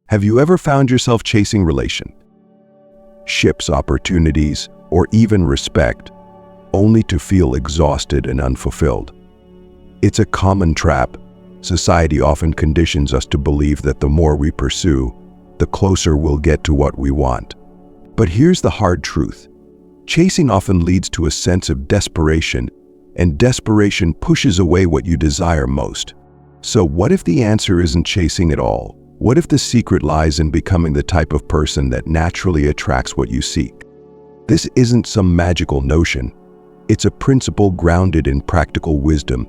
Have you ever found yourself chasing relationships, opportunities, or even respect, only to feel exhausted and unfulfilled? It's a common trap. Society often conditions us to believe that the more we pursue, the closer we'll get to what we want. But here's the hard truth. Chasing often leads to a sense of desperation, and desperation pushes away what you desire most. So what if the answer isn't chasing at all? What if the secret lies in becoming the type of person that naturally attracts what you seek? This isn't some magical notion. It's a principle grounded in practical wisdom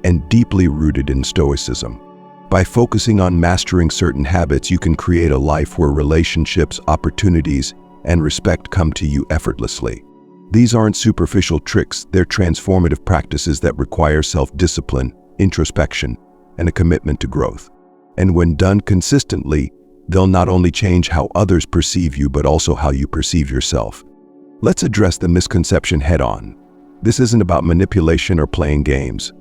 and deeply rooted in Stoicism. By focusing on mastering certain habits, you can create a life where relationships, opportunities, and respect come to you effortlessly. These aren't superficial tricks, they're transformative practices that require self-discipline, introspection, and a commitment to growth. And when done consistently, they'll not only change how others perceive you, but also how you perceive yourself. Let's address the misconception head-on. This isn't about manipulation or playing games.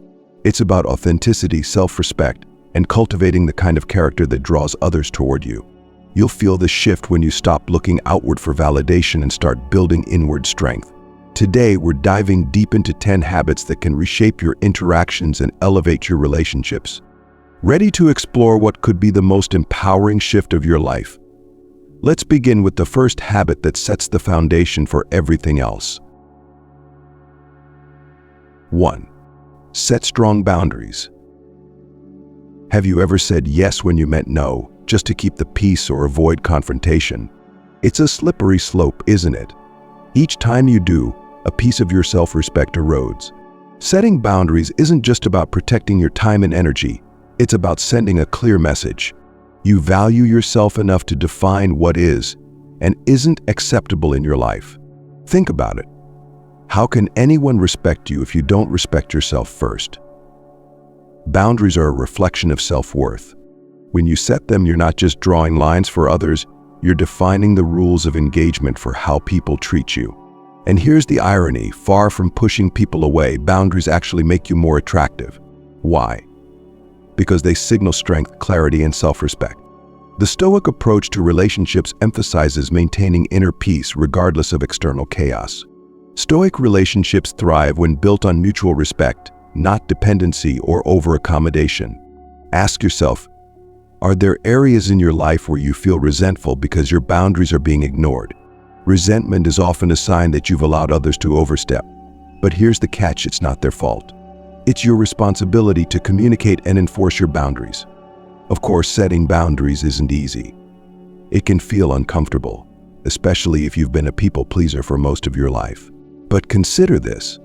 It's about authenticity, self-respect, and cultivating the kind of character that draws others toward you. You'll feel the shift when you stop looking outward for validation and start building inward strength. Today, we're diving deep into 10 habits that can reshape your interactions and elevate your relationships. Ready to explore what could be the most empowering shift of your life? Let's begin with the first habit that sets the foundation for everything else. 1. Set strong boundaries. Have you ever said yes when you meant no, just to keep the peace or avoid confrontation? It's a slippery slope, isn't it? Each time you do, a piece of your self-respect erodes. Setting boundaries isn't just about protecting your time and energy. It's about sending a clear message. You value yourself enough to define what is and isn't acceptable in your life. Think about it. How can anyone respect you if you don't respect yourself first? Boundaries are a reflection of self-worth. When you set them, you're not just drawing lines for others, you're defining the rules of engagement for how people treat you. And here's the irony, far from pushing people away, boundaries actually make you more attractive. Why? Because they signal strength, clarity, and self-respect. The Stoic approach to relationships emphasizes maintaining inner peace regardless of external chaos. Stoic relationships thrive when built on mutual respect, not dependency or over-accommodation. Ask yourself, are there areas in your life where you feel resentful because your boundaries are being ignored? Resentment is often a sign that you've allowed others to overstep. But here's the catch, it's not their fault. It's your responsibility to communicate and enforce your boundaries. Of course, setting boundaries isn't easy. It can feel uncomfortable, especially if you've been a people pleaser for most of your life. But consider this.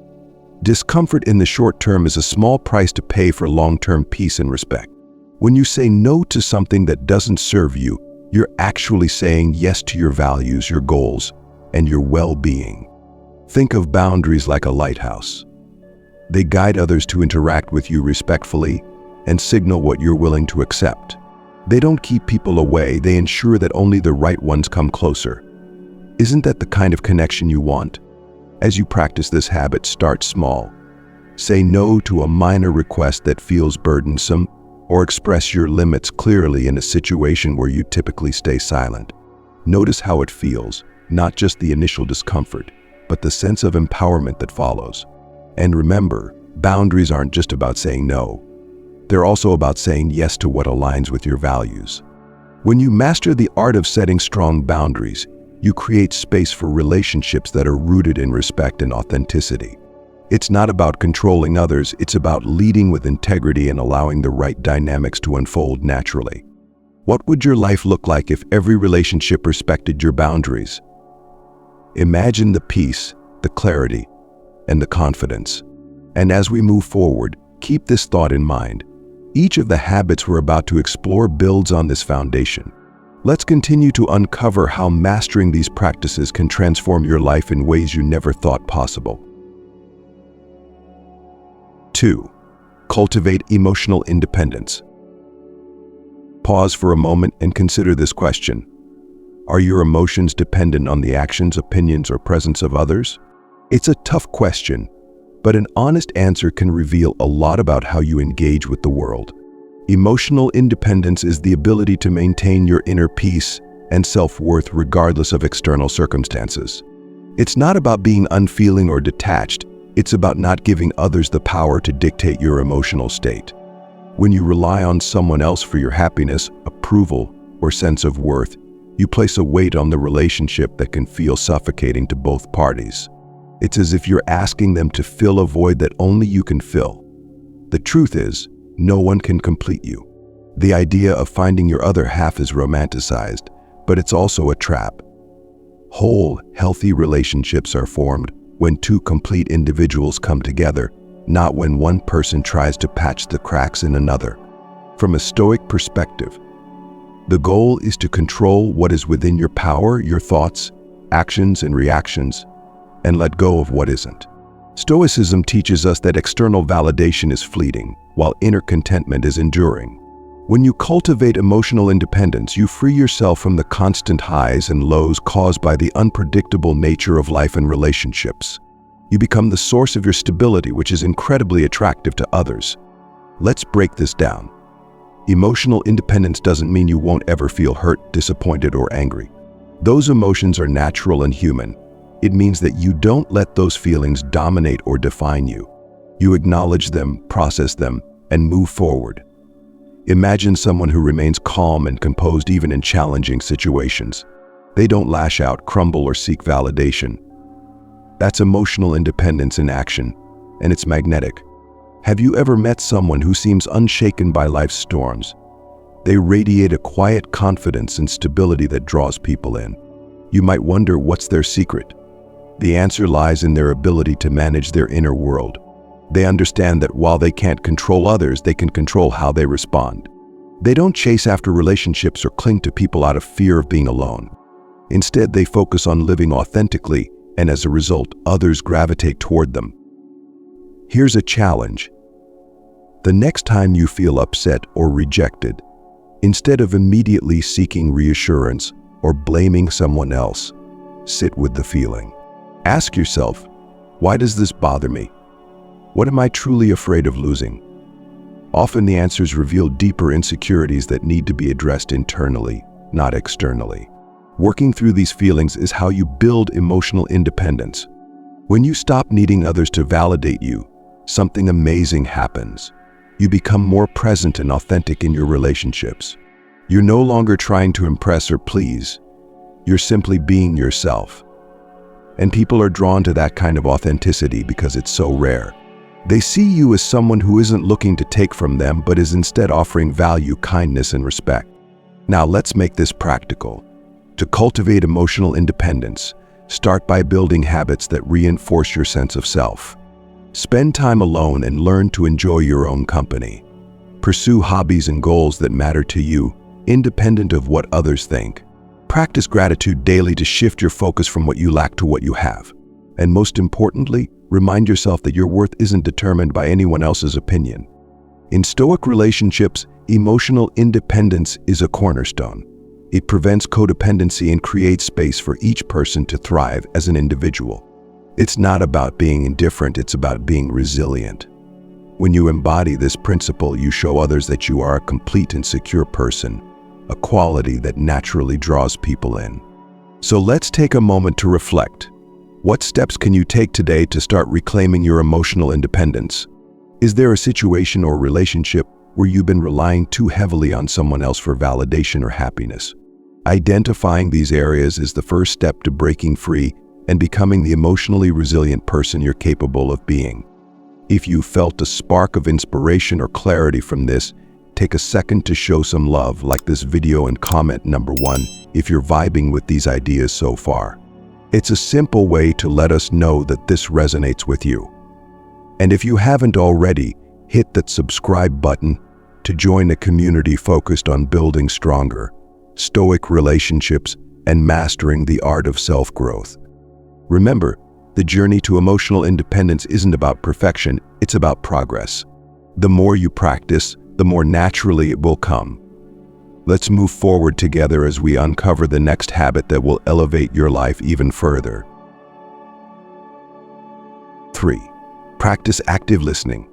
Discomfort in the short term is a small price to pay for long-term peace and respect. When you say no to something that doesn't serve you, you're actually saying yes to your values, your goals, and your well-being. Think of boundaries like a lighthouse. They guide others to interact with you respectfully and signal what you're willing to accept. They don't keep people away, they ensure that only the right ones come closer. Isn't that the kind of connection you want? As you practice this habit, start small. Say no to a minor request that feels burdensome, or express your limits clearly in a situation where you typically stay silent. Notice how it feels, not just the initial discomfort, but the sense of empowerment that follows. And remember, boundaries aren't just about saying no. They're also about saying yes to what aligns with your values. When you master the art of setting strong boundaries, you create space for relationships that are rooted in respect and authenticity. It's not about controlling others, it's about leading with integrity and allowing the right dynamics to unfold naturally. What would your life look like if every relationship respected your boundaries? Imagine the peace, the clarity, and the confidence. And as we move forward, keep this thought in mind. Each of the habits we're about to explore builds on this foundation. Let's continue to uncover how mastering these practices can transform your life in ways you never thought possible. 2. Cultivate emotional independence. Pause for a moment and consider this question. Are your emotions dependent on the actions, opinions, or presence of others? It's a tough question, but an honest answer can reveal a lot about how you engage with the world. Emotional independence is the ability to maintain your inner peace and self-worth regardless of external circumstances. It's not about being unfeeling or detached, it's about not giving others the power to dictate your emotional state. When you rely on someone else for your happiness, approval, or sense of worth, you place a weight on the relationship that can feel suffocating to both parties. It's as if you're asking them to fill a void that only you can fill. The truth is, no one can complete you. The idea of finding your other half is romanticized, but it's also a trap. Whole, healthy relationships are formed when two complete individuals come together, not when one person tries to patch the cracks in another. From a Stoic perspective, the goal is to control what is within your power, your thoughts, actions, and reactions, and let go of what isn't. Stoicism teaches us that external validation is fleeting, while inner contentment is enduring. When you cultivate emotional independence, you free yourself from the constant highs and lows caused by the unpredictable nature of life and relationships. You become the source of your stability, which is incredibly attractive to others. Let's break this down. Emotional independence doesn't mean you won't ever feel hurt, disappointed, or angry. Those emotions are natural and human. It means that you don't let those feelings dominate or define you. You acknowledge them, process them, and move forward. Imagine someone who remains calm and composed even in challenging situations. They don't lash out, crumble, or seek validation. That's emotional independence in action, and it's magnetic. Have you ever met someone who seems unshaken by life's storms? They radiate a quiet confidence and stability that draws people in. You might wonder, what's their secret? The answer lies in their ability to manage their inner world. They understand that while they can't control others, they can control how they respond. They don't chase after relationships or cling to people out of fear of being alone. Instead, they focus on living authentically, and as a result, others gravitate toward them. Here's a challenge. The next time you feel upset or rejected, instead of immediately seeking reassurance or blaming someone else, sit with the feeling. Ask yourself, why does this bother me? What am I truly afraid of losing? Often the answers reveal deeper insecurities that need to be addressed internally, not externally. Working through these feelings is how you build emotional independence. When you stop needing others to validate you, something amazing happens. You become more present and authentic in your relationships. You're no longer trying to impress or please. You're simply being yourself. And people are drawn to that kind of authenticity because it's so rare. They see you as someone who isn't looking to take from them, but is instead offering value, kindness, and respect. Now let's make this practical. To cultivate emotional independence, start by building habits that reinforce your sense of self. Spend time alone and learn to enjoy your own company. Pursue hobbies and goals that matter to you, independent of what others think. Practice gratitude daily to shift your focus from what you lack to what you have. And most importantly, remind yourself that your worth isn't determined by anyone else's opinion. In Stoic relationships, emotional independence is a cornerstone. It prevents codependency and creates space for each person to thrive as an individual. It's not about being indifferent, it's about being resilient. When you embody this principle, you show others that you are a complete and secure person, a quality that naturally draws people in. So let's take a moment to reflect. What steps can you take today to start reclaiming your emotional independence? Is there a situation or relationship where you've been relying too heavily on someone else for validation or happiness? Identifying these areas is the first step to breaking free and becoming the emotionally resilient person you're capable of being. If you felt a spark of inspiration or clarity from this, take a second to show some love, like this video, and comment number 1 if you're vibing with these ideas so far. It's a simple way to let us know that this resonates with you. And if you haven't already, hit that subscribe button to join a community focused on building stronger, Stoic relationships and mastering the art of self-growth. Remember, the journey to emotional independence isn't about perfection, it's about progress. The more you practice, the more naturally it will come. Let's move forward together as we uncover the next habit that will elevate your life even further. 3. Practice active listening.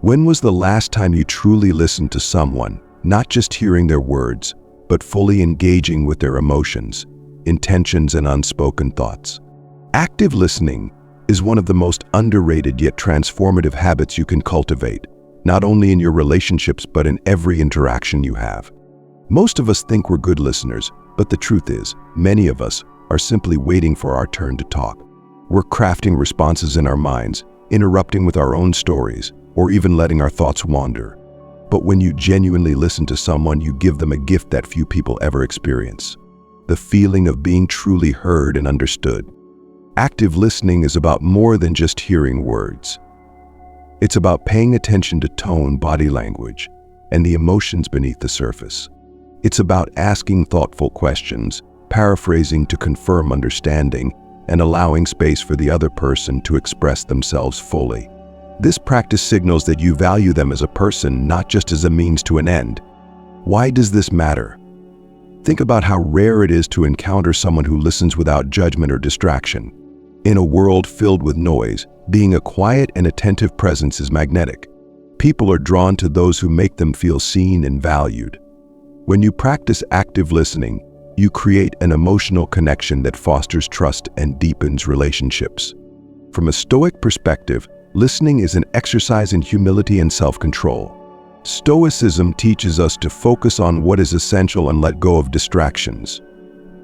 When was the last time you truly listened to someone, not just hearing their words, but fully engaging with their emotions, intentions, and unspoken thoughts? Active listening is one of the most underrated yet transformative habits you can cultivate, not only in your relationships but in every interaction you have. Most of us think we're good listeners, but the truth is, many of us are simply waiting for our turn to talk. We're crafting responses in our minds, interrupting with our own stories, or even letting our thoughts wander. But when you genuinely listen to someone, you give them a gift that few people ever experience: the feeling of being truly heard and understood. Active listening is about more than just hearing words. It's about paying attention to tone, body language, and the emotions beneath the surface. It's about asking thoughtful questions, paraphrasing to confirm understanding, and allowing space for the other person to express themselves fully. This practice signals that you value them as a person, not just as a means to an end. Why does this matter? Think about how rare it is to encounter someone who listens without judgment or distraction. In a world filled with noise, being a quiet and attentive presence is magnetic. People are drawn to those who make them feel seen and valued. When you practice active listening, you create an emotional connection that fosters trust and deepens relationships. From a Stoic perspective, listening is an exercise in humility and self-control. Stoicism teaches us to focus on what is essential and let go of distractions.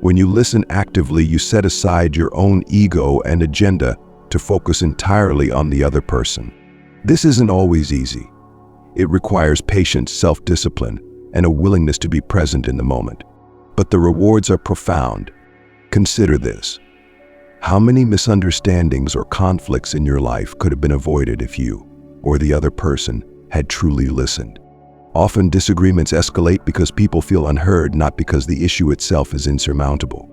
When you listen actively, you set aside your own ego and agenda to focus entirely on the other person. This isn't always easy. It requires patience, self-discipline, and a willingness to be present in the moment. But the rewards are profound. Consider this. How many misunderstandings or conflicts in your life could have been avoided if you, or the other person, had truly listened? Often disagreements escalate because people feel unheard, not because the issue itself is insurmountable.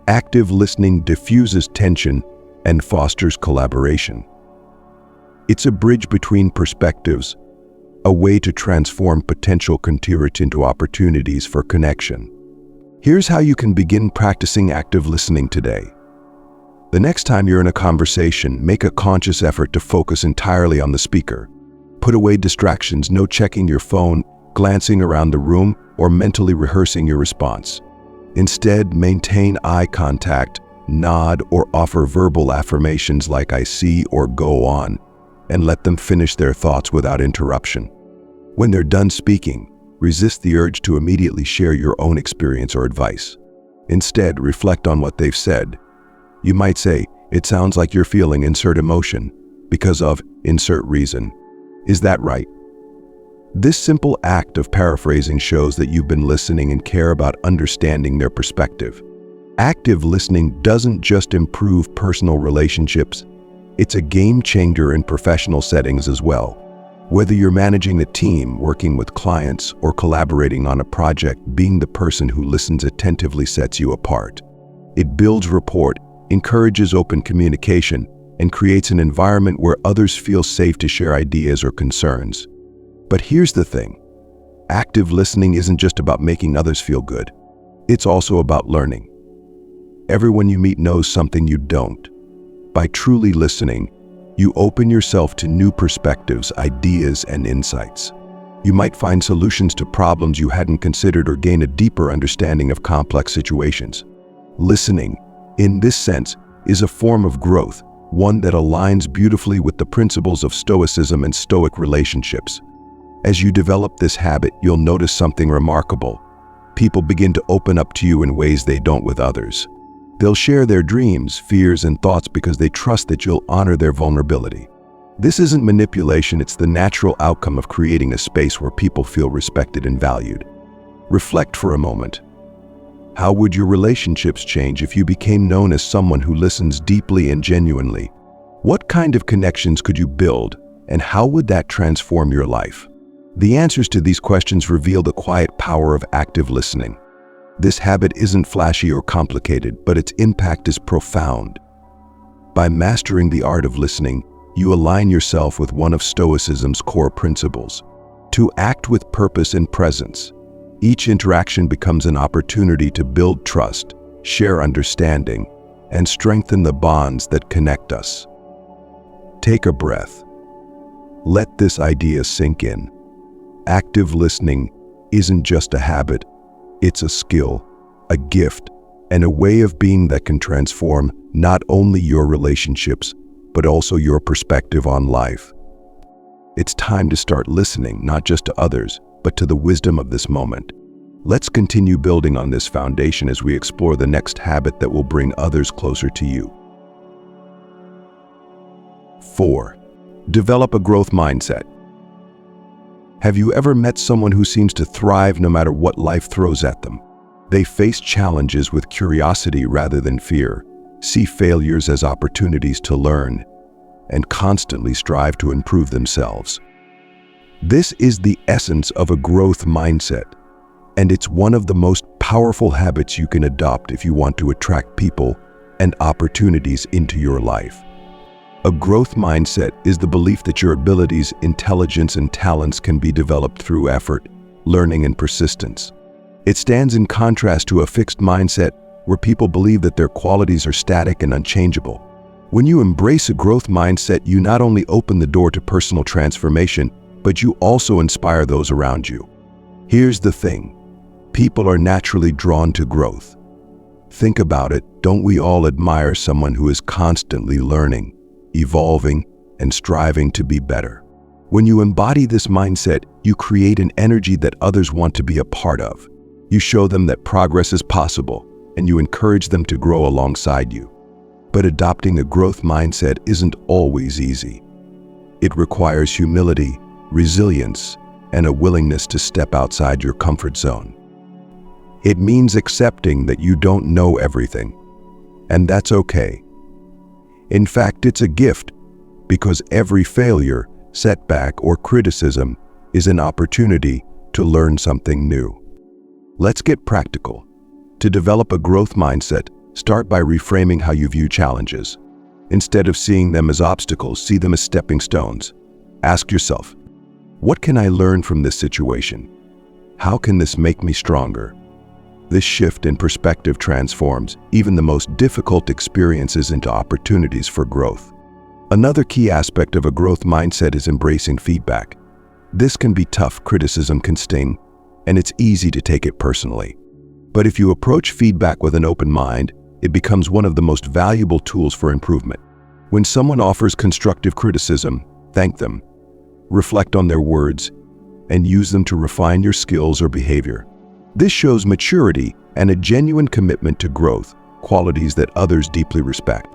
Active listening diffuses tension and fosters collaboration. It's a bridge between perspectives, a way to transform potential conflict into opportunities for connection. Here's how you can begin practicing active listening today. The next time you're in a conversation, make a conscious effort to focus entirely on the speaker. Put away distractions, no checking your phone, glancing around the room, or mentally rehearsing your response. Instead, maintain eye contact, nod, or offer verbal affirmations like "I see" or "go on," and let them finish their thoughts without interruption. When they're done speaking, resist the urge to immediately share your own experience or advice. Instead, reflect on what they've said. You might say, "It sounds like you're feeling insert emotion because of insert reason. Is that right?" This simple act of paraphrasing shows that you've been listening and care about understanding their perspective. Active listening doesn't just improve personal relationships, it's a game changer in professional settings as well. Whether you're managing a team, working with clients, or collaborating on a project, being the person who listens attentively sets you apart. It builds rapport, encourages open communication, and creates an environment where others feel safe to share ideas or concerns. But here's the thing. Active listening isn't just about making others feel good. It's also about learning. Everyone you meet knows something you don't. By truly listening, you open yourself to new perspectives, ideas, and insights. You might find solutions to problems you hadn't considered or gain a deeper understanding of complex situations. Listening, in this sense, is a form of growth, one that aligns beautifully with the principles of Stoicism and Stoic relationships. As you develop this habit, you'll notice something remarkable. People begin to open up to you in ways they don't with others. They'll share their dreams, fears, and thoughts because they trust that you'll honor their vulnerability. This isn't manipulation, it's the natural outcome of creating a space where people feel respected and valued. Reflect for a moment. How would your relationships change if you became known as someone who listens deeply and genuinely? What kind of connections could you build, and how would that transform your life? The answers to these questions reveal the quiet power of active listening. This habit isn't flashy or complicated, but its impact is profound. By mastering the art of listening, you align yourself with one of Stoicism's core principles: to act with purpose and presence. Each interaction becomes an opportunity to build trust, share understanding, and strengthen the bonds that connect us. Take a breath. Let this idea sink in. Active listening isn't just a habit, it's a skill, a gift, and a way of being that can transform not only your relationships, but also your perspective on life. It's time to start listening not just to others, but to the wisdom of this moment. Let's continue building on this foundation as we explore the next habit that will bring others closer to you. 4. Develop a growth mindset. Have you ever met someone who seems to thrive no matter what life throws at them? They face challenges with curiosity rather than fear, see failures as opportunities to learn, and constantly strive to improve themselves. This is the essence of a growth mindset, and it's one of the most powerful habits you can adopt if you want to attract people and opportunities into your life. A growth mindset is the belief that your abilities, intelligence, and talents can be developed through effort, learning, and persistence. It stands in contrast to a fixed mindset where people believe that their qualities are static and unchangeable. When you embrace a growth mindset, you not only open the door to personal transformation, but you also inspire those around you. Here's the thing. People are naturally drawn to growth. Think about it, don't we all admire someone who is constantly learning, evolving, and striving to be better? When you embody this mindset, you create an energy that others want to be a part of. You show them that progress is possible, and you encourage them to grow alongside you. But adopting a growth mindset isn't always easy. It requires humility, resilience, and a willingness to step outside your comfort zone. It means accepting that you don't know everything, and that's okay. In fact, it's a gift, because every failure, setback, or criticism is an opportunity to learn something new. Let's get practical. To develop a growth mindset, start by reframing how you view challenges. Instead of seeing them as obstacles, see them as stepping stones. Ask yourself, what can I learn from this situation? How can this make me stronger? This shift in perspective transforms even the most difficult experiences into opportunities for growth. Another key aspect of a growth mindset is embracing feedback. This can be tough, criticism can sting, and it's easy to take it personally. But if you approach feedback with an open mind, it becomes one of the most valuable tools for improvement. When someone offers constructive criticism, thank them, reflect on their words, and use them to refine your skills or behavior. This shows maturity and a genuine commitment to growth, qualities that others deeply respect.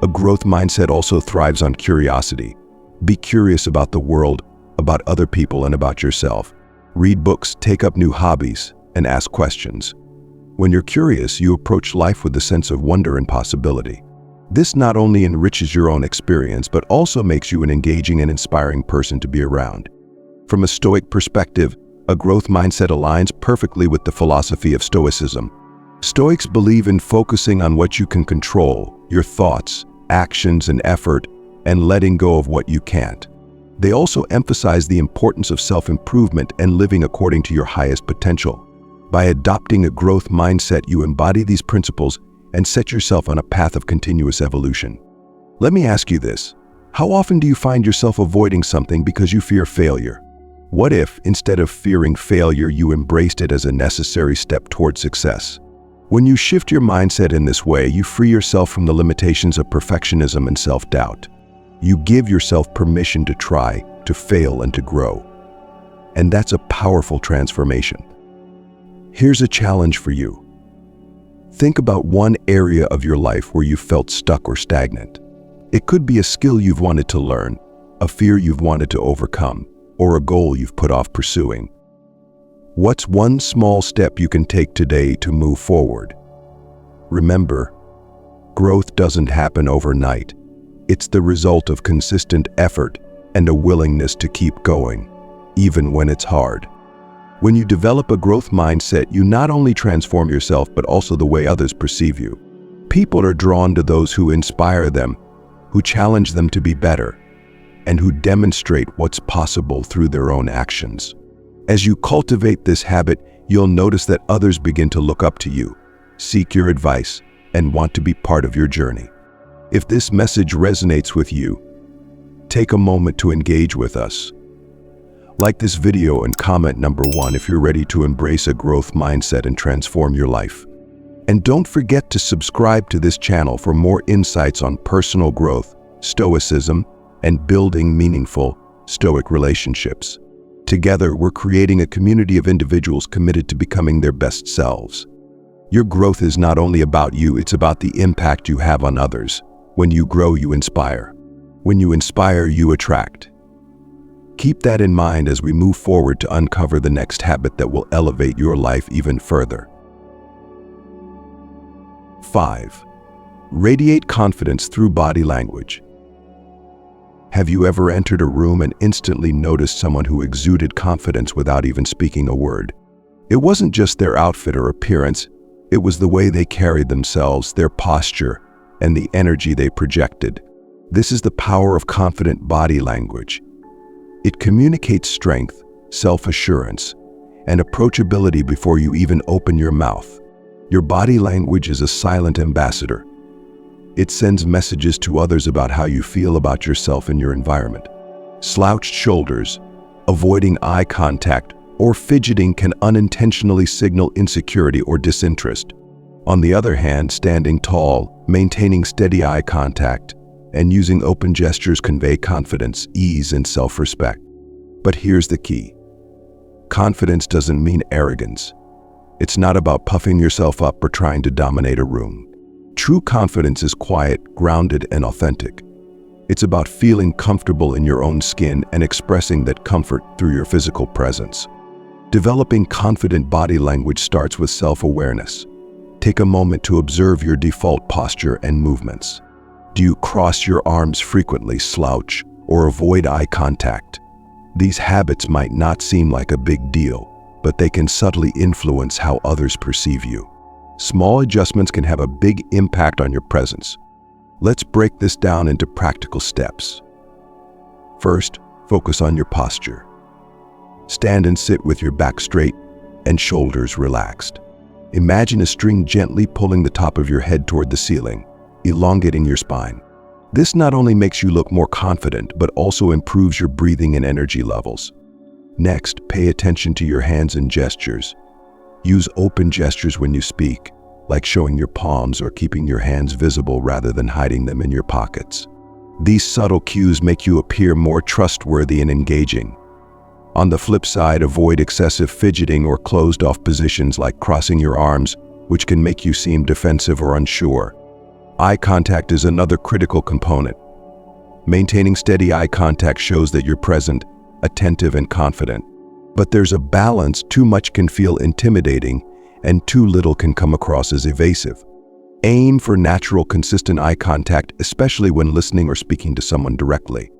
A growth mindset also thrives on curiosity. Be curious about the world, about other people, and about yourself. Read books, take up new hobbies, and ask questions. When you're curious, you approach life with a sense of wonder and possibility. This not only enriches your own experience, but also makes you an engaging and inspiring person to be around. From a Stoic perspective, a growth mindset aligns perfectly with the philosophy of Stoicism. Stoics believe in focusing on what you can control, your thoughts, actions, and effort, and letting go of what you can't. They also emphasize the importance of self-improvement and living according to your highest potential. By adopting a growth mindset, you embody these principles and set yourself on a path of continuous evolution. Let me ask you this. How often do you find yourself avoiding something because you fear failure? What if, instead of fearing failure, you embraced it as a necessary step toward success? When you shift your mindset in this way, you free yourself from the limitations of perfectionism and self-doubt. You give yourself permission to try, to fail, and to grow. And that's a powerful transformation. Here's a challenge for you. Think about one area of your life where you felt stuck or stagnant. It could be a skill you've wanted to learn, a fear you've wanted to overcome, or a goal you've put off pursuing. What's one small step you can take today to move forward? Remember, growth doesn't happen overnight. It's the result of consistent effort and a willingness to keep going, even when it's hard. When you develop a growth mindset, you not only transform yourself, but also the way others perceive you. People are drawn to those who inspire them, who challenge them to be better, and who demonstrate what's possible through their own actions. As you cultivate this habit, you'll notice that others begin to look up to you, seek your advice, and want to be part of your journey. If this message resonates with you, take a moment to engage with us. Like this video and comment number 1 if you're ready to embrace a growth mindset and transform your life. And don't forget to subscribe to this channel for more insights on personal growth, stoicism, and building meaningful, stoic relationships. Together, we're creating a community of individuals committed to becoming their best selves. Your growth is not only about you, it's about the impact you have on others. When you grow, you inspire. When you inspire, you attract. Keep that in mind as we move forward to uncover the next habit that will elevate your life even further. 5. Radiate confidence through body language. Have you ever entered a room and instantly noticed someone who exuded confidence without even speaking a word? It wasn't just their outfit or appearance, it was the way they carried themselves, their posture, and the energy they projected. This is the power of confident body language. It communicates strength, self-assurance, and approachability before you even open your mouth. Your body language is a silent ambassador. It sends messages to others about how you feel about yourself and your environment. Slouched shoulders, avoiding eye contact, or fidgeting can unintentionally signal insecurity or disinterest. On the other hand, standing tall, maintaining steady eye contact, and using open gestures convey confidence, ease, and self-respect. But here's the key. Confidence doesn't mean arrogance. It's not about puffing yourself up or trying to dominate a room. True confidence is quiet, grounded, and authentic. It's about feeling comfortable in your own skin and expressing that comfort through your physical presence. Developing confident body language starts with self-awareness. Take a moment to observe your default posture and movements. Do you cross your arms frequently, slouch, or avoid eye contact? These habits might not seem like a big deal, but they can subtly influence how others perceive you. Small adjustments can have a big impact on your presence. Let's break this down into practical steps. First, focus on your posture. Stand and sit with your back straight and shoulders relaxed. Imagine a string gently pulling the top of your head toward the ceiling, elongating your spine. This not only makes you look more confident, but also improves your breathing and energy levels. Next, pay attention to your hands and gestures. Use open gestures when you speak, like showing your palms or keeping your hands visible rather than hiding them in your pockets. These subtle cues make you appear more trustworthy and engaging. On the flip side, avoid excessive fidgeting or closed-off positions like crossing your arms, which can make you seem defensive or unsure. Eye contact is another critical component. Maintaining steady eye contact shows that you're present, attentive, and confident. But there's a balance. Too much can feel intimidating, and too little can come across as evasive. Aim for natural, consistent eye contact, especially when listening or speaking to someone directly.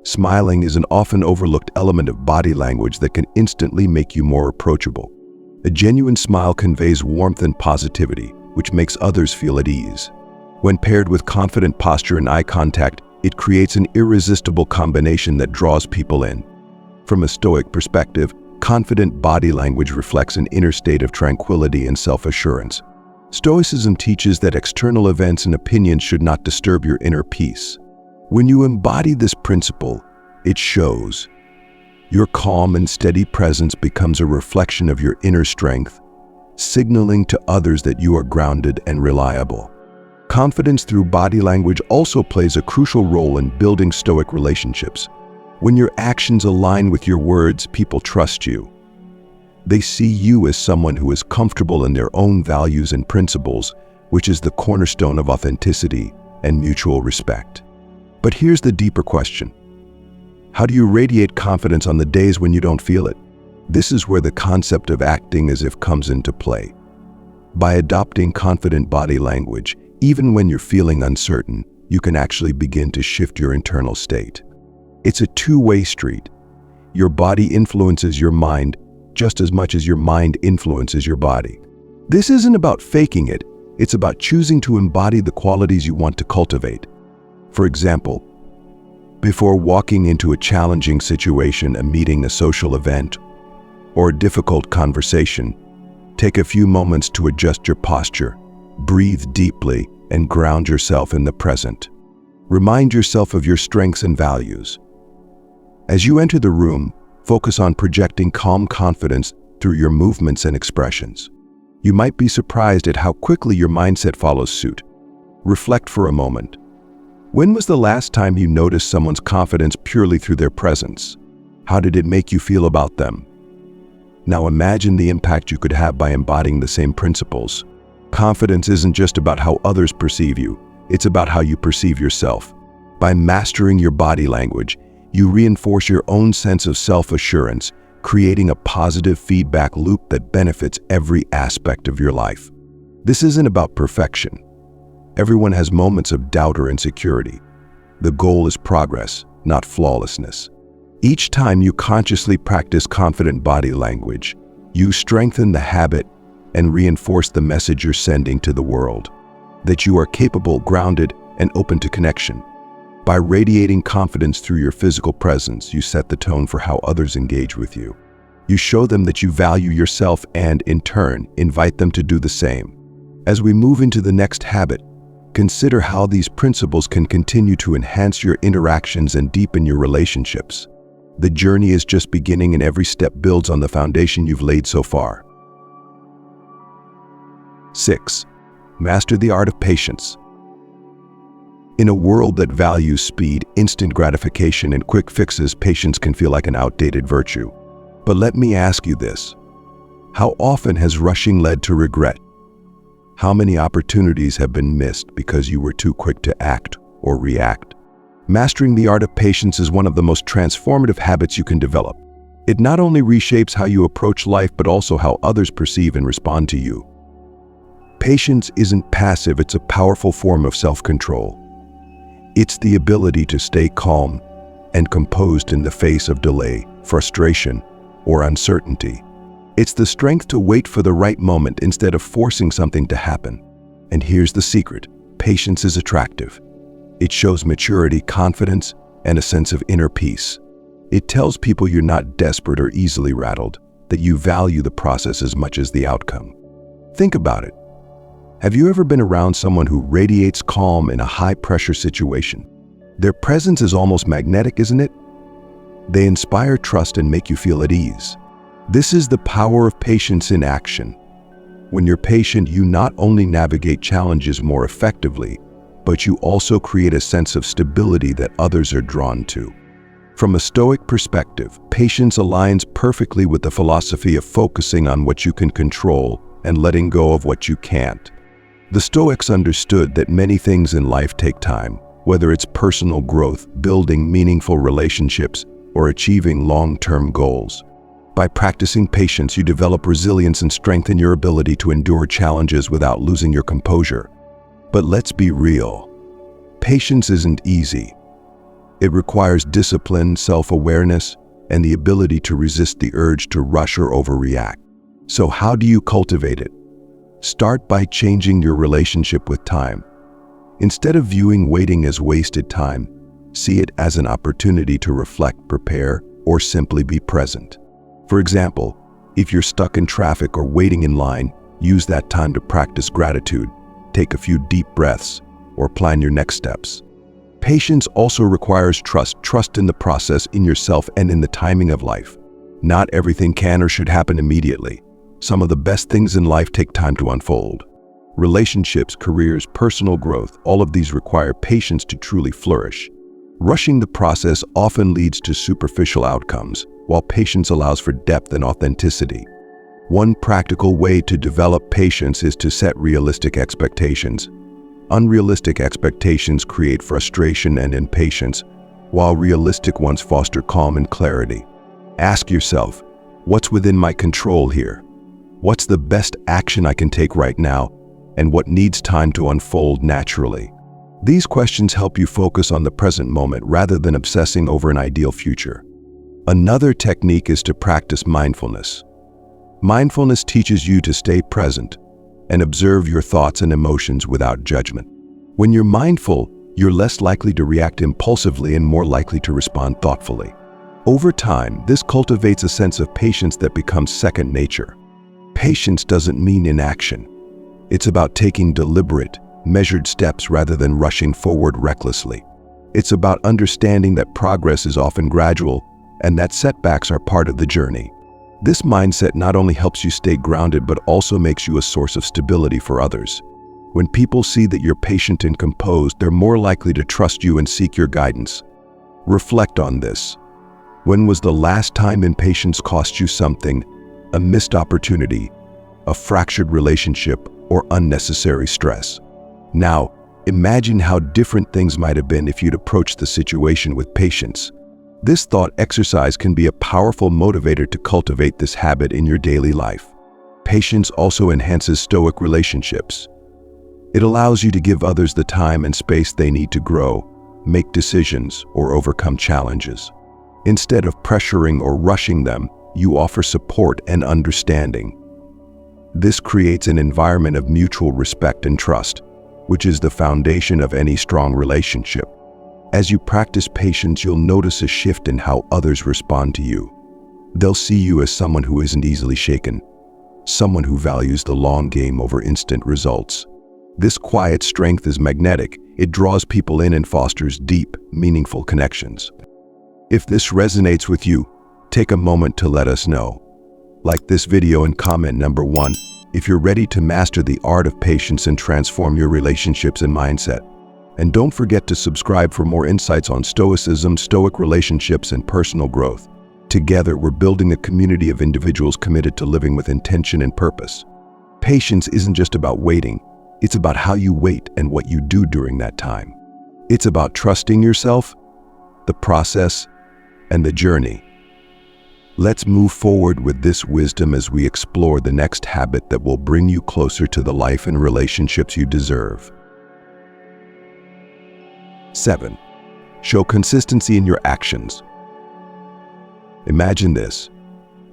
Smiling is an often overlooked element of body language that can instantly make you more approachable. A genuine smile conveys warmth and positivity, which makes others feel at ease. When paired with confident posture and eye contact, it creates an irresistible combination that draws people in. From a Stoic perspective, confident body language reflects an inner state of tranquility and self-assurance. Stoicism teaches that external events and opinions should not disturb your inner peace. When you embody this principle, it shows. Your calm and steady presence becomes a reflection of your inner strength, signaling to others that you are grounded and reliable. Confidence through body language also plays a crucial role in building Stoic relationships. When your actions align with your words, people trust you. They see you as someone who is comfortable in their own values and principles, which is the cornerstone of authenticity and mutual respect. But here's the deeper question. How do you radiate confidence on the days when you don't feel it? This is where the concept of acting as if comes into play. By adopting confident body language, even when you're feeling uncertain, you can actually begin to shift your internal state. It's a two-way street. Your body influences your mind just as much as your mind influences your body. This isn't about faking it, it's about choosing to embody the qualities you want to cultivate. For example, before walking into a challenging situation, a meeting, a social event, or a difficult conversation, take a few moments to adjust your posture, breathe deeply, and ground yourself in the present. Remind yourself of your strengths and values. As you enter the room, focus on projecting calm confidence through your movements and expressions. You might be surprised at how quickly your mindset follows suit. Reflect for a moment. When was the last time you noticed someone's confidence purely through their presence? How did it make you feel about them? Now imagine the impact you could have by embodying the same principles. Confidence isn't just about how others perceive you, it's about how you perceive yourself. By mastering your body language, you reinforce your own sense of self-assurance, creating a positive feedback loop that benefits every aspect of your life. This isn't about perfection. Everyone has moments of doubt or insecurity. The goal is progress, not flawlessness. Each time you consciously practice confident body language, you strengthen the habit and reinforce the message you're sending to the world, that you are capable, grounded, and open to connection. By radiating confidence through your physical presence, you set the tone for how others engage with you. You show them that you value yourself and, in turn, invite them to do the same. As we move into the next habit, consider how these principles can continue to enhance your interactions and deepen your relationships. The journey is just beginning, and every step builds on the foundation you've laid so far. 6. Master the art of patience. In a world that values speed, instant gratification, and quick fixes, patience can feel like an outdated virtue. But let me ask you this. How often has rushing led to regret? How many opportunities have been missed because you were too quick to act or react? Mastering the art of patience is one of the most transformative habits you can develop. It not only reshapes how you approach life, but also how others perceive and respond to you. Patience isn't passive, it's a powerful form of self-control. It's the ability to stay calm and composed in the face of delay, frustration, or uncertainty. It's the strength to wait for the right moment instead of forcing something to happen. And here's the secret: patience is attractive. It shows maturity, confidence, and a sense of inner peace. It tells people you're not desperate or easily rattled, that you value the process as much as the outcome. Think about it. Have you ever been around someone who radiates calm in a high-pressure situation? Their presence is almost magnetic, isn't it? They inspire trust and make you feel at ease. This is the power of patience in action. When you're patient, you not only navigate challenges more effectively, but you also create a sense of stability that others are drawn to. From a Stoic perspective, patience aligns perfectly with the philosophy of focusing on what you can control and letting go of what you can't. The Stoics understood that many things in life take time, whether it's personal growth, building meaningful relationships, or achieving long-term goals. By practicing patience, you develop resilience and strengthen your ability to endure challenges without losing your composure. But let's be real. Patience isn't easy. It requires discipline, self-awareness, and the ability to resist the urge to rush or overreact. So how do you cultivate it? Start by changing your relationship with time. Instead of viewing waiting as wasted time, see it as an opportunity to reflect, prepare, or simply be present. For example, if you're stuck in traffic or waiting in line, use that time to practice gratitude, take a few deep breaths, or plan your next steps. Patience also requires trust in the process, in yourself, and in the timing of life. Not everything can or should happen immediately. Some of the best things in life take time to unfold. Relationships, careers, personal growth, all of these require patience to truly flourish. Rushing the process often leads to superficial outcomes, while patience allows for depth and authenticity. One practical way to develop patience is to set realistic expectations. Unrealistic expectations create frustration and impatience, while realistic ones foster calm and clarity. Ask yourself, what's within my control here? What's the best action I can take right now, and what needs time to unfold naturally? These questions help you focus on the present moment rather than obsessing over an ideal future. Another technique is to practice mindfulness. Mindfulness teaches you to stay present and observe your thoughts and emotions without judgment. When you're mindful, you're less likely to react impulsively and more likely to respond thoughtfully. Over time, this cultivates a sense of patience that becomes second nature. Patience doesn't mean inaction. It's about taking deliberate, measured steps rather than rushing forward recklessly. It's about understanding that progress is often gradual and that setbacks are part of the journey. This mindset not only helps you stay grounded but also makes you a source of stability for others. When people see that you're patient and composed, they're more likely to trust you and seek your guidance. Reflect on this. When was the last time impatience cost you something? A missed opportunity, a fractured relationship, or unnecessary stress? Now, imagine how different things might have been if you'd approached the situation with patience. This thought exercise can be a powerful motivator to cultivate this habit in your daily life. Patience also enhances Stoic relationships. It allows you to give others the time and space they need to grow, make decisions, or overcome challenges. Instead of pressuring or rushing them, you offer support and understanding. This creates an environment of mutual respect and trust, which is the foundation of any strong relationship. As you practice patience, you'll notice a shift in how others respond to you. They'll see you as someone who isn't easily shaken, someone who values the long game over instant results. This quiet strength is magnetic. It draws people in and fosters deep, meaningful connections. If this resonates with you, take a moment to let us know. Like this video and comment number 1 if you're ready to master the art of patience and transform your relationships and mindset. And don't forget to subscribe for more insights on Stoicism, Stoic relationships, and personal growth. Together, we're building a community of individuals committed to living with intention and purpose. Patience isn't just about waiting. It's about how you wait and what you do during that time. It's about trusting yourself, the process, and the journey. Let's move forward with this wisdom as we explore the next habit that will bring you closer to the life and relationships you deserve. 7. Show consistency in your actions. Imagine this.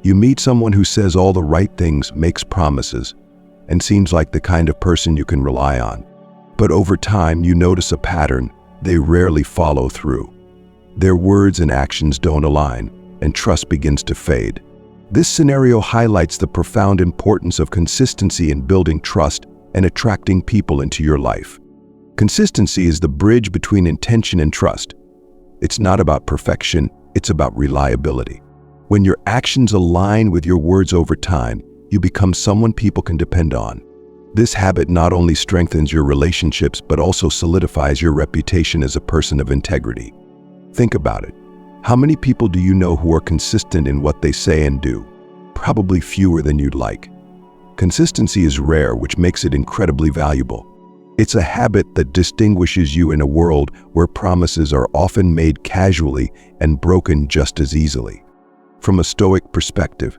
You meet someone who says all the right things, makes promises, and seems like the kind of person you can rely on. But over time, you notice a pattern. They rarely follow through. Their words and actions don't align, and trust begins to fade. This scenario highlights the profound importance of consistency in building trust and attracting people into your life. Consistency is the bridge between intention and trust. It's not about perfection, it's about reliability. When your actions align with your words over time, you become someone people can depend on. This habit not only strengthens your relationships but also solidifies your reputation as a person of integrity. Think about it. How many people do you know who are consistent in what they say and do? Probably fewer than you'd like. Consistency is rare, which makes it incredibly valuable. It's a habit that distinguishes you in a world where promises are often made casually and broken just as easily. From a Stoic perspective,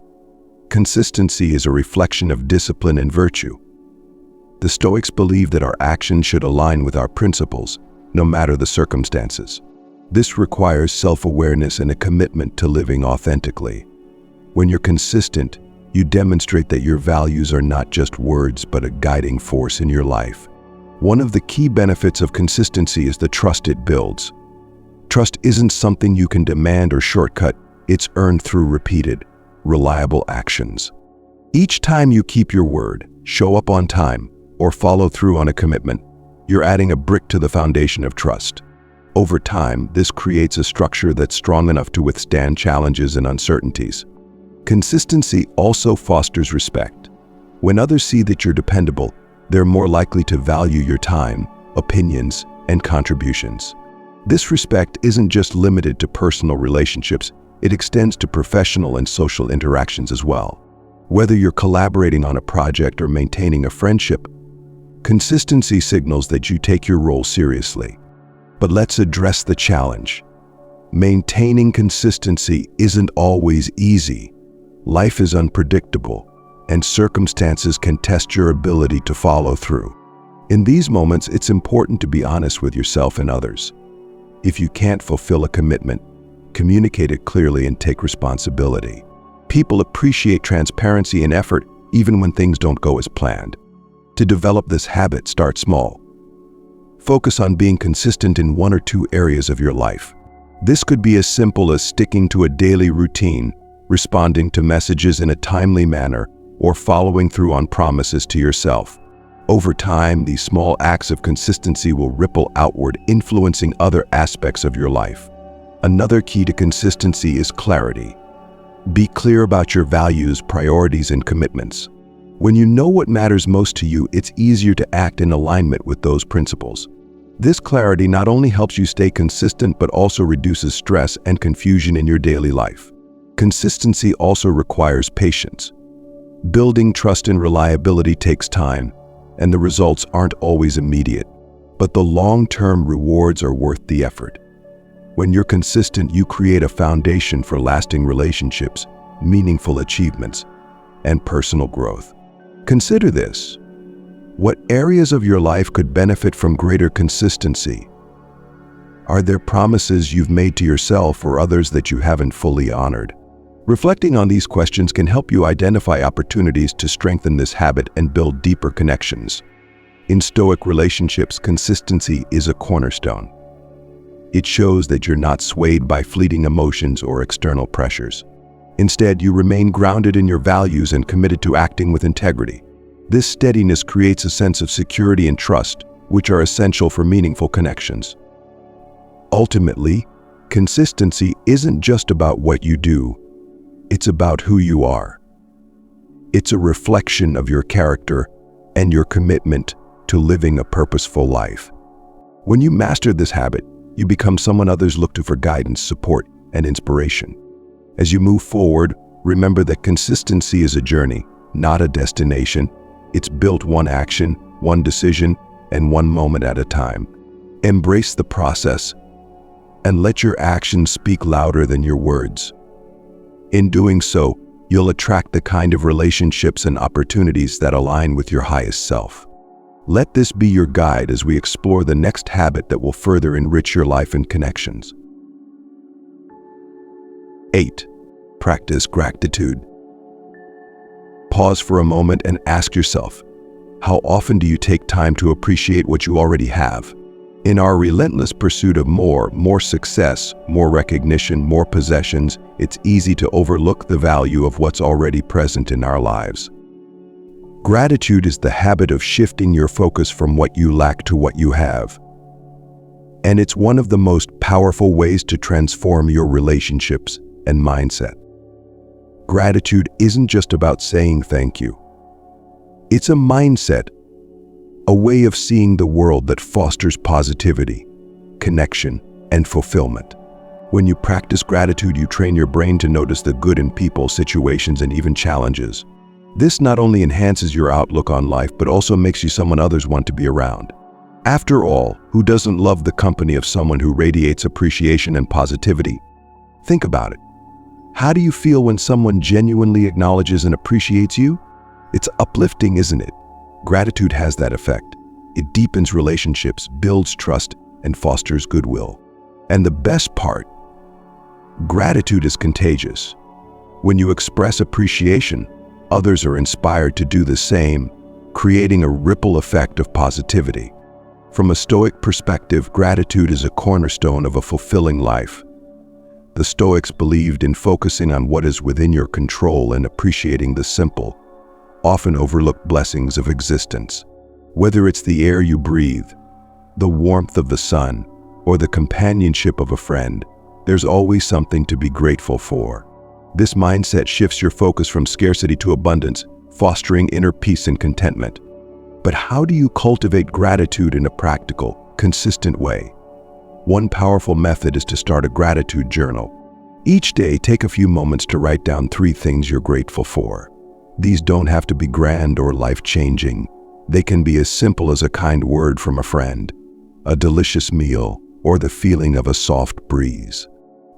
consistency is a reflection of discipline and virtue. The Stoics believe that our actions should align with our principles, no matter the circumstances. This requires self-awareness and a commitment to living authentically. When you're consistent, you demonstrate that your values are not just words but a guiding force in your life. One of the key benefits of consistency is the trust it builds. Trust isn't something you can demand or shortcut. It's earned through repeated, reliable actions. Each time you keep your word, show up on time, or follow through on a commitment, you're adding a brick to the foundation of trust. Over time, this creates a structure that's strong enough to withstand challenges and uncertainties. Consistency also fosters respect. When others see that you're dependable, they're more likely to value your time, opinions, and contributions. This respect isn't just limited to personal relationships, it extends to professional and social interactions as well. Whether you're collaborating on a project or maintaining a friendship, consistency signals that you take your role seriously. But let's address the challenge. Maintaining consistency isn't always easy. Life is unpredictable, and circumstances can test your ability to follow through. In these moments, it's important to be honest with yourself and others. If you can't fulfill a commitment, communicate it clearly and take responsibility. People appreciate transparency and effort even when things don't go as planned. To develop this habit, start small. Focus on being consistent in 1 or 2 areas of your life. This could be as simple as sticking to a daily routine, responding to messages in a timely manner, or following through on promises to yourself. Over time, these small acts of consistency will ripple outward, influencing other aspects of your life. Another key to consistency is clarity. Be clear about your values, priorities, and commitments. When you know what matters most to you, it's easier to act in alignment with those principles. This clarity not only helps you stay consistent, but also reduces stress and confusion in your daily life. Consistency also requires patience. Building trust and reliability takes time, and the results aren't always immediate, but the long-term rewards are worth the effort. When you're consistent, you create a foundation for lasting relationships, meaningful achievements, and personal growth. Consider this. What areas of your life could benefit from greater consistency? Are there promises you've made to yourself or others that you haven't fully honored? Reflecting on these questions can help you identify opportunities to strengthen this habit and build deeper connections. In Stoic relationships, consistency is a cornerstone. It shows that you're not swayed by fleeting emotions or external pressures. Instead, you remain grounded in your values and committed to acting with integrity. This steadiness creates a sense of security and trust, which are essential for meaningful connections. Ultimately, consistency isn't just about what you do, it's about who you are. It's a reflection of your character and your commitment to living a purposeful life. When you master this habit, you become someone others look to for guidance, support, and inspiration. As you move forward, remember that consistency is a journey, not a destination. It's built one action, one decision, and one moment at a time. Embrace the process and let your actions speak louder than your words. In doing so, you'll attract the kind of relationships and opportunities that align with your highest self. Let this be your guide as we explore the next habit that will further enrich your life and connections. 8. Practice gratitude. Pause for a moment and ask yourself, how often do you take time to appreciate what you already have? In our relentless pursuit of more success, more recognition, more possessions, it's easy to overlook the value of what's already present in our lives. Gratitude is the habit of shifting your focus from what you lack to what you have. And it's one of the most powerful ways to transform your relationships and mindset. Gratitude isn't just about saying thank you. It's a mindset, a way of seeing the world that fosters positivity, connection, and fulfillment. When you practice gratitude, you train your brain to notice the good in people, situations, and even challenges. This not only enhances your outlook on life, but also makes you someone others want to be around. After all, who doesn't love the company of someone who radiates appreciation and positivity? Think about it. How do you feel when someone genuinely acknowledges and appreciates you? It's uplifting, isn't it? Gratitude has that effect. It deepens relationships, builds trust, and fosters goodwill. And the best part, gratitude is contagious. When you express appreciation, others are inspired to do the same, creating a ripple effect of positivity. From a Stoic perspective, gratitude is a cornerstone of a fulfilling life. The Stoics believed in focusing on what is within your control and appreciating the simple, often overlooked blessings of existence. Whether it's the air you breathe, the warmth of the sun, or the companionship of a friend, there's always something to be grateful for. This mindset shifts your focus from scarcity to abundance, fostering inner peace and contentment. But how do you cultivate gratitude in a practical, consistent way? One powerful method is to start a gratitude journal. Each day, take a few moments to write down 3 things you're grateful for. These don't have to be grand or life-changing. They can be as simple as a kind word from a friend, a delicious meal, or the feeling of a soft breeze.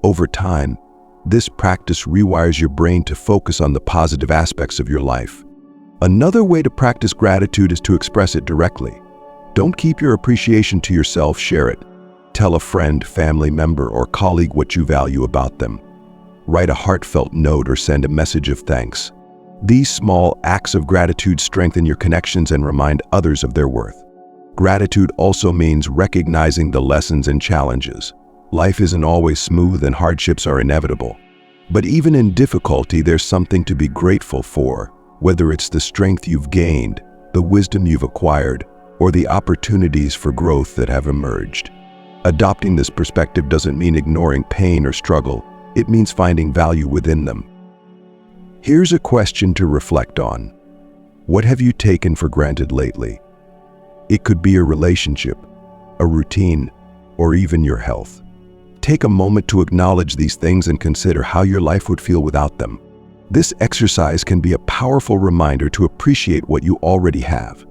Over time, this practice rewires your brain to focus on the positive aspects of your life. Another way to practice gratitude is to express it directly. Don't keep your appreciation to yourself, share it. Tell a friend, family member, or colleague what you value about them. Write a heartfelt note or send a message of thanks. These small acts of gratitude strengthen your connections and remind others of their worth. Gratitude also means recognizing the lessons and challenges. Life isn't always smooth and hardships are inevitable. But even in difficulty, there's something to be grateful for, whether it's the strength you've gained, the wisdom you've acquired, or the opportunities for growth that have emerged. Adopting this perspective doesn't mean ignoring pain or struggle. It means finding value within them. Here's a question to reflect on. What have you taken for granted lately? It could be a relationship, a routine, or even your health. Take a moment to acknowledge these things and consider how your life would feel without them. This exercise can be a powerful reminder to appreciate what you already have.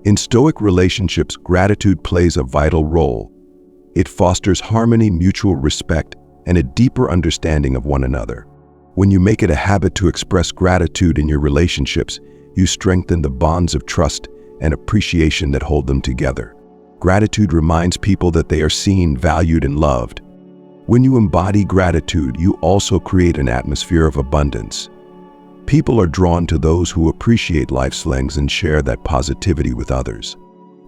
In Stoic relationships, gratitude plays a vital role. It fosters harmony, mutual respect, and a deeper understanding of one another. When you make it a habit to express gratitude in your relationships, you strengthen the bonds of trust and appreciation that hold them together. Gratitude reminds people that they are seen, valued, and loved. When you embody gratitude, you also create an atmosphere of abundance. People are drawn to those who appreciate life's lengths and share that positivity with others.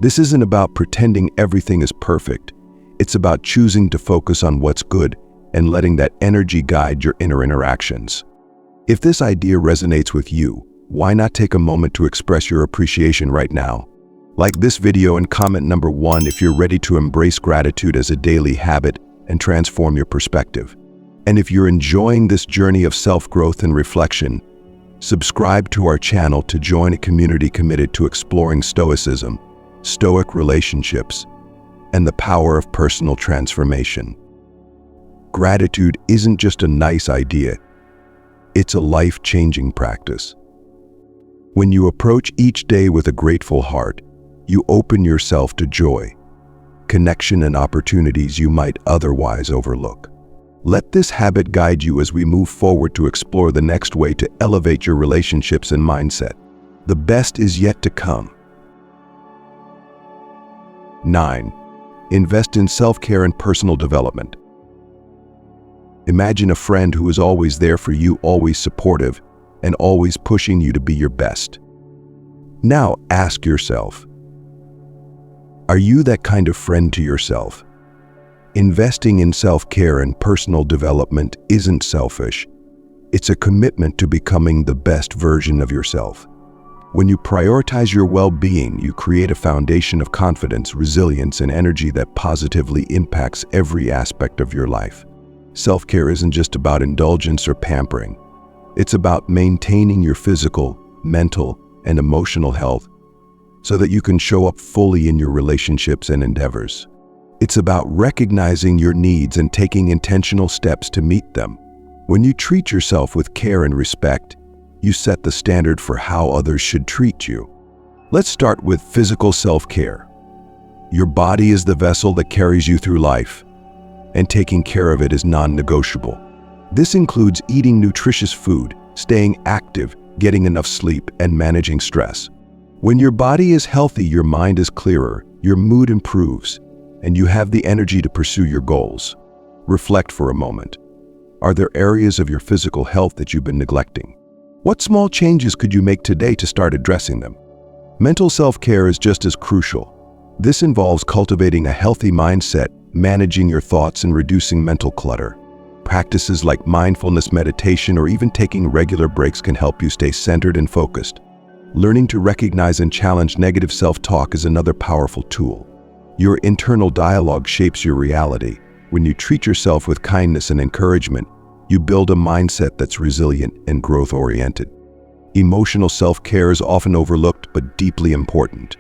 This isn't about pretending everything is perfect. It's about choosing to focus on what's good and letting that energy guide your inner interactions. If this idea resonates with you, why not take a moment to express your appreciation right now? Like this video and comment number 1 if you're ready to embrace gratitude as a daily habit and transform your perspective. And if you're enjoying this journey of self-growth and reflection, subscribe to our channel to join a community committed to exploring Stoicism, Stoic relationships, and the power of personal transformation. Gratitude isn't just a nice idea, it's a life-changing practice. When you approach each day with a grateful heart, you open yourself to joy, connection, and opportunities you might otherwise overlook. Let this habit guide you as we move forward to explore the next way to elevate your relationships and mindset. The best is yet to come. 9. Invest in self-care and personal development. Imagine a friend who is always there for you, always supportive, and always pushing you to be your best. Now ask yourself, are you that kind of friend to yourself? Investing in self-care and personal development isn't selfish. It's a commitment to becoming the best version of yourself. When you prioritize your well-being, you create a foundation of confidence, resilience, and energy that positively impacts every aspect of your life. Self-care isn't just about indulgence or pampering. It's about maintaining your physical, mental, and emotional health so that you can show up fully in your relationships and endeavors. It's about recognizing your needs and taking intentional steps to meet them. When you treat yourself with care and respect, you set the standard for how others should treat you. Let's start with physical self-care. Your body is the vessel that carries you through life, and taking care of it is non-negotiable. This includes eating nutritious food, staying active, getting enough sleep, and managing stress. When your body is healthy, your mind is clearer, your mood improves, and you have the energy to pursue your goals. Reflect for a moment. Are there areas of your physical health that you've been neglecting? What small changes could you make today to start addressing them? Mental self-care is just as crucial. This involves cultivating a healthy mindset, managing your thoughts, and reducing mental clutter. Practices like mindfulness, meditation, or even taking regular breaks can help you stay centered and focused. Learning to recognize and challenge negative self-talk is another powerful tool. Your internal dialogue shapes your reality. When you treat yourself with kindness and encouragement, you build a mindset that's resilient and growth-oriented. Emotional self-care is often overlooked but deeply important.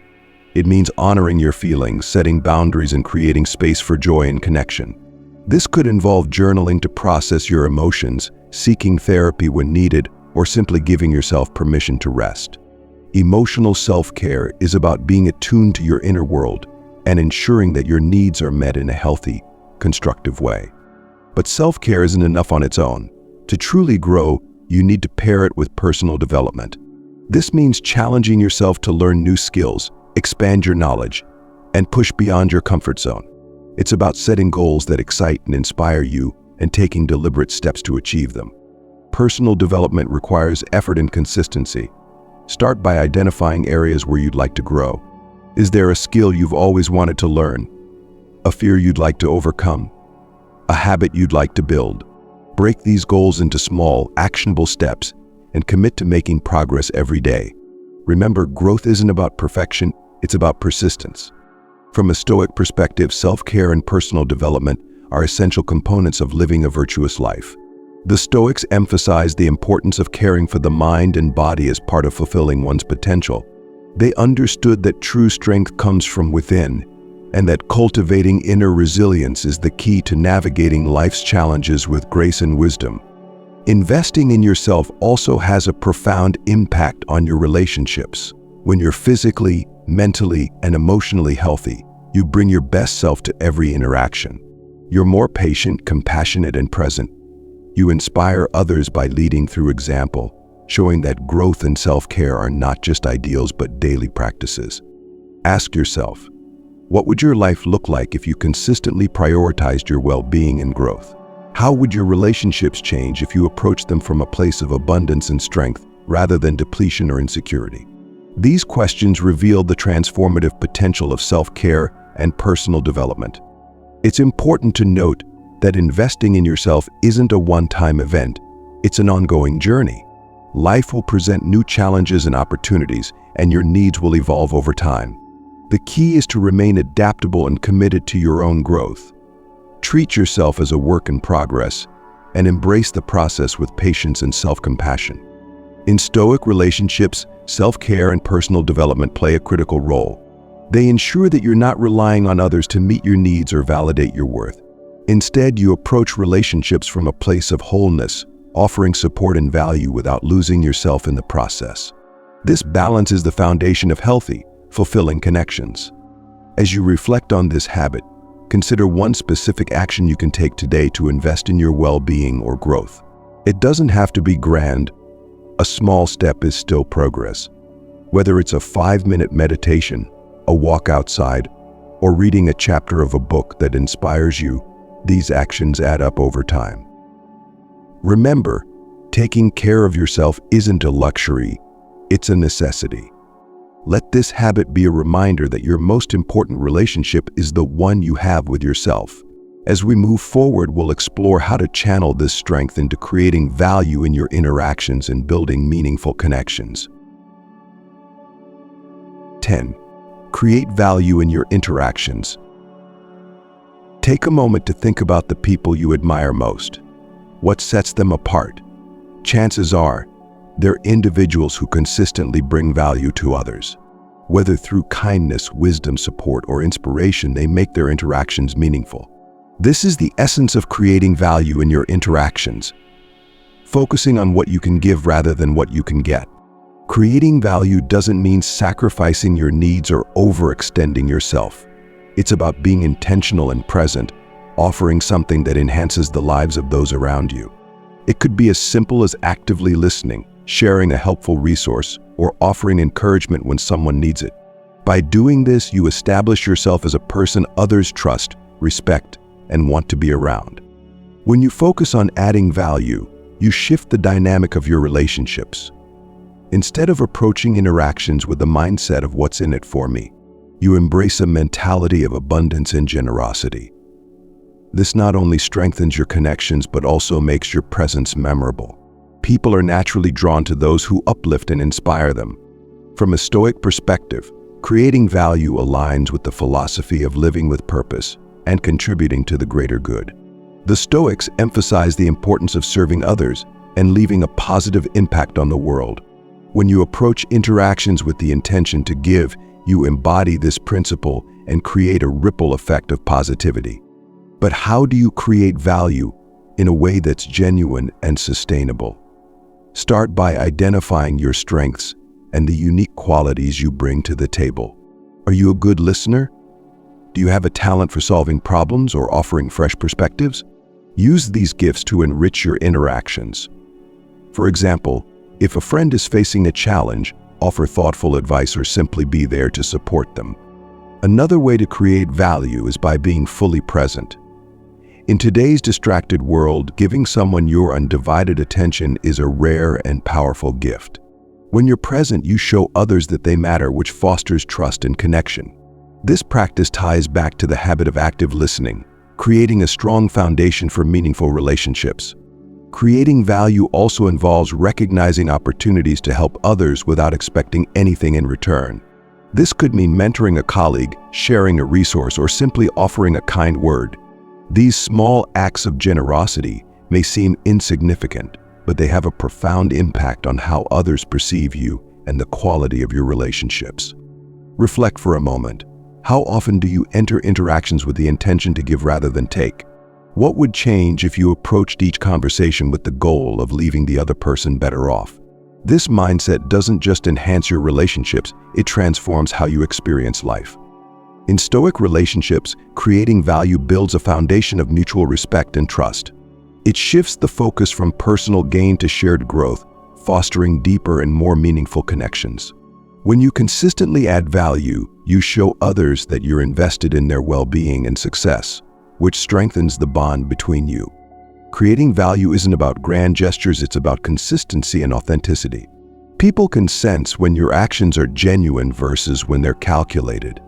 It means honoring your feelings, setting boundaries, and creating space for joy and connection. This could involve journaling to process your emotions, seeking therapy when needed, or simply giving yourself permission to rest. Emotional self-care is about being attuned to your inner world and ensuring that your needs are met in a healthy, constructive way. But self-care isn't enough on its own. To truly grow, you need to pair it with personal development. This means challenging yourself to learn new skills, expand your knowledge, and push beyond your comfort zone. It's about setting goals that excite and inspire you and taking deliberate steps to achieve them. Personal development requires effort and consistency. Start by identifying areas where you'd like to grow. Is there a skill you've always wanted to learn? A fear you'd like to overcome? A habit you'd like to build? Break these goals into small, actionable steps and commit to making progress every day. Remember, growth isn't about perfection, it's about persistence. From a Stoic perspective, self-care and personal development are essential components of living a virtuous life. The Stoics emphasize the importance of caring for the mind and body as part of fulfilling one's potential. They understood that true strength comes from within, and that cultivating inner resilience is the key to navigating life's challenges with grace and wisdom. Investing in yourself also has a profound impact on your relationships. When you're physically, mentally, and emotionally healthy, you bring your best self to every interaction. You're more patient, compassionate, and present. You inspire others by leading through example, showing that growth and self-care are not just ideals but daily practices. Ask yourself, what would your life look like if you consistently prioritized your well-being and growth? How would your relationships change if you approached them from a place of abundance and strength rather than depletion or insecurity? These questions reveal the transformative potential of self-care and personal development. It's important to note that investing in yourself isn't a one-time event, it's an ongoing journey. Life will present new challenges and opportunities, and your needs will evolve over time. The key is to remain adaptable and committed to your own growth. Treat yourself as a work in progress, and embrace the process with patience and self-compassion. In Stoic relationships, self-care and personal development play a critical role. They ensure that you're not relying on others to meet your needs or validate your worth. Instead, you approach relationships from a place of wholeness, offering support and value without losing yourself in the process. This balance is the foundation of healthy, fulfilling connections. As you reflect on this habit, consider one specific action you can take today to invest in your well-being or growth. It doesn't have to be grand. A small step is still progress. Whether it's a 5-minute meditation, a walk outside, or reading a chapter of a book that inspires you, these actions add up over time. Remember, taking care of yourself isn't a luxury, it's a necessity. Let this habit be a reminder that your most important relationship is the one you have with yourself. As we move forward, we'll explore how to channel this strength into creating value in your interactions and building meaningful connections. 10. Create value in your interactions. Take a moment to think about the people you admire most. What sets them apart? Chances are, they're individuals who consistently bring value to others. Whether through kindness, wisdom, support, or inspiration, they make their interactions meaningful. This is the essence of creating value in your interactions. Focusing on what you can give rather than what you can get. Creating value doesn't mean sacrificing your needs or overextending yourself. It's about being intentional and present, offering something that enhances the lives of those around you. It could be as simple as actively listening, sharing a helpful resource, or offering encouragement when someone needs it. By doing this, you establish yourself as a person others trust, respect, and want to be around. When you focus on adding value, you shift the dynamic of your relationships. Instead of approaching interactions with the mindset of what's in it for me, you embrace a mentality of abundance and generosity. This not only strengthens your connections but also makes your presence memorable. People are naturally drawn to those who uplift and inspire them. From a Stoic perspective, creating value aligns with the philosophy of living with purpose and contributing to the greater good. The Stoics emphasize the importance of serving others and leaving a positive impact on the world. When you approach interactions with the intention to give, you embody this principle and create a ripple effect of positivity. But how do you create value in a way that's genuine and sustainable? Start by identifying your strengths and the unique qualities you bring to the table. Are you a good listener? Do you have a talent for solving problems or offering fresh perspectives? Use these gifts to enrich your interactions. For example, if a friend is facing a challenge, offer thoughtful advice or simply be there to support them. Another way to create value is by being fully present. In today's distracted world, giving someone your undivided attention is a rare and powerful gift. When you're present, you show others that they matter, which fosters trust and connection. This practice ties back to the habit of active listening, creating a strong foundation for meaningful relationships. Creating value also involves recognizing opportunities to help others without expecting anything in return. This could mean mentoring a colleague, sharing a resource, or simply offering a kind word. These small acts of generosity may seem insignificant, but they have a profound impact on how others perceive you and the quality of your relationships. Reflect for a moment. How often do you enter interactions with the intention to give rather than take? What would change if you approached each conversation with the goal of leaving the other person better off? This mindset doesn't just enhance your relationships, it transforms how you experience life. In Stoic relationships, creating value builds a foundation of mutual respect and trust. It shifts the focus from personal gain to shared growth, fostering deeper and more meaningful connections. When you consistently add value, you show others that you're invested in their well-being and success, which strengthens the bond between you. Creating value isn't about grand gestures, it's about consistency and authenticity. People can sense when your actions are genuine versus when they're calculated.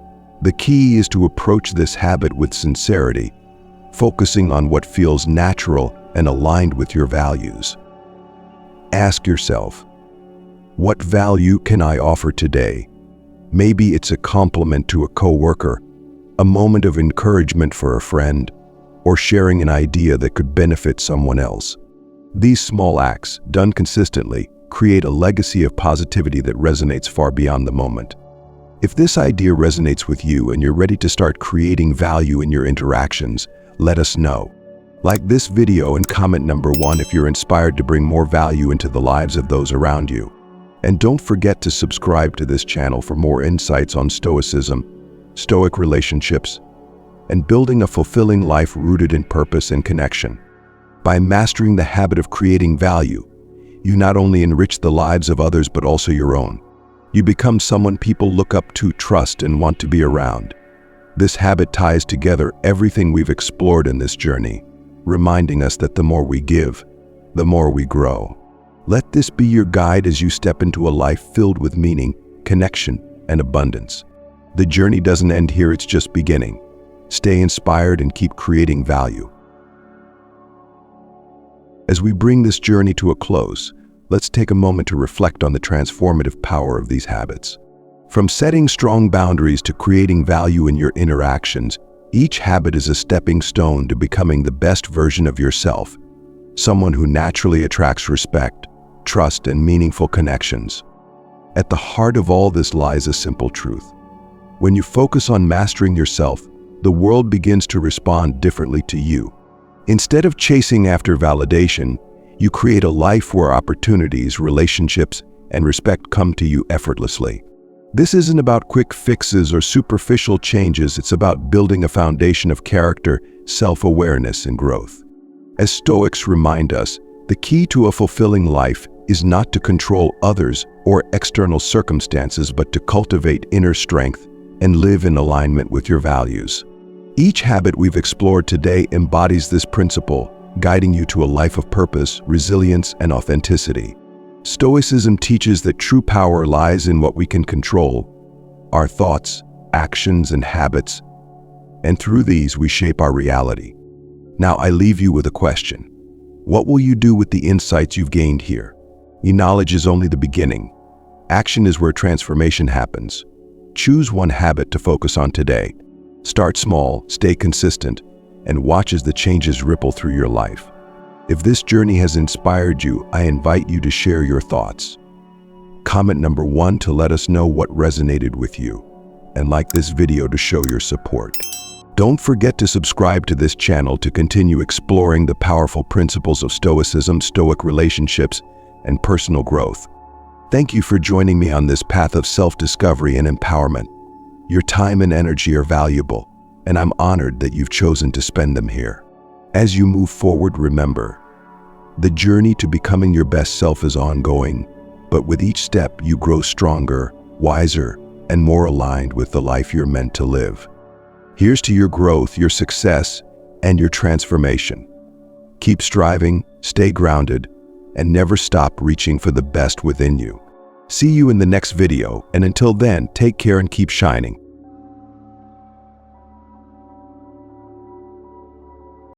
The key is to approach this habit with sincerity, focusing on what feels natural and aligned with your values. Ask yourself, what value can I offer today? Maybe it's a compliment to a coworker, a moment of encouragement for a friend, or sharing an idea that could benefit someone else. These small acts, done consistently, create a legacy of positivity that resonates far beyond the moment. If this idea resonates with you and you're ready to start creating value in your interactions, let us know. Like this video and comment number 1 if you're inspired to bring more value into the lives of those around you. And don't forget to subscribe to this channel for more insights on Stoicism, Stoic relationships, and building a fulfilling life rooted in purpose and connection. By mastering the habit of creating value, you not only enrich the lives of others but also your own. You become someone people look up to, trust, and want to be around. This habit ties together everything we've explored in this journey, reminding us that the more we give, the more we grow. Let this be your guide as you step into a life filled with meaning, connection, and abundance. The journey doesn't end here, it's just beginning. Stay inspired and keep creating value. As we bring this journey to a close, let's take a moment to reflect on the transformative power of these habits. From setting strong boundaries to creating value in your interactions, each habit is a stepping stone to becoming the best version of yourself, someone who naturally attracts respect, trust, and meaningful connections. At the heart of all this lies a simple truth. When you focus on mastering yourself, the world begins to respond differently to you. Instead of chasing after validation, you create a life where opportunities, relationships, and respect come to you effortlessly. This isn't about quick fixes or superficial changes, it's about building a foundation of character, self-awareness, and growth. As Stoics remind us, the key to a fulfilling life is not to control others or external circumstances, but to cultivate inner strength and live in alignment with your values. Each habit we've explored today embodies this principle, guiding you to a life of purpose, resilience, and authenticity. Stoicism teaches that true power lies in what we can control, our thoughts, actions, and habits, and through these we shape our reality. Now I leave you with a question. What will you do with the insights you've gained here? Knowledge is only the beginning. Action is where transformation happens. Choose one habit to focus on today. Start small, stay consistent, and watch as the changes ripple through your life. If this journey has inspired you, I invite you to share your thoughts. Comment number 1 to let us know what resonated with you, and like this video to show your support. Don't forget to subscribe to this channel to continue exploring the powerful principles of Stoicism, Stoic relationships, and personal growth. Thank you for joining me on this path of self-discovery and empowerment. Your time and energy are valuable, and I'm honored that you've chosen to spend them here. As you move forward, remember, the journey to becoming your best self is ongoing, but with each step you grow stronger, wiser, and more aligned with the life you're meant to live. Here's to your growth, your success, and your transformation. Keep striving, stay grounded, and never stop reaching for the best within you. See you in the next video, and until then, take care and keep shining.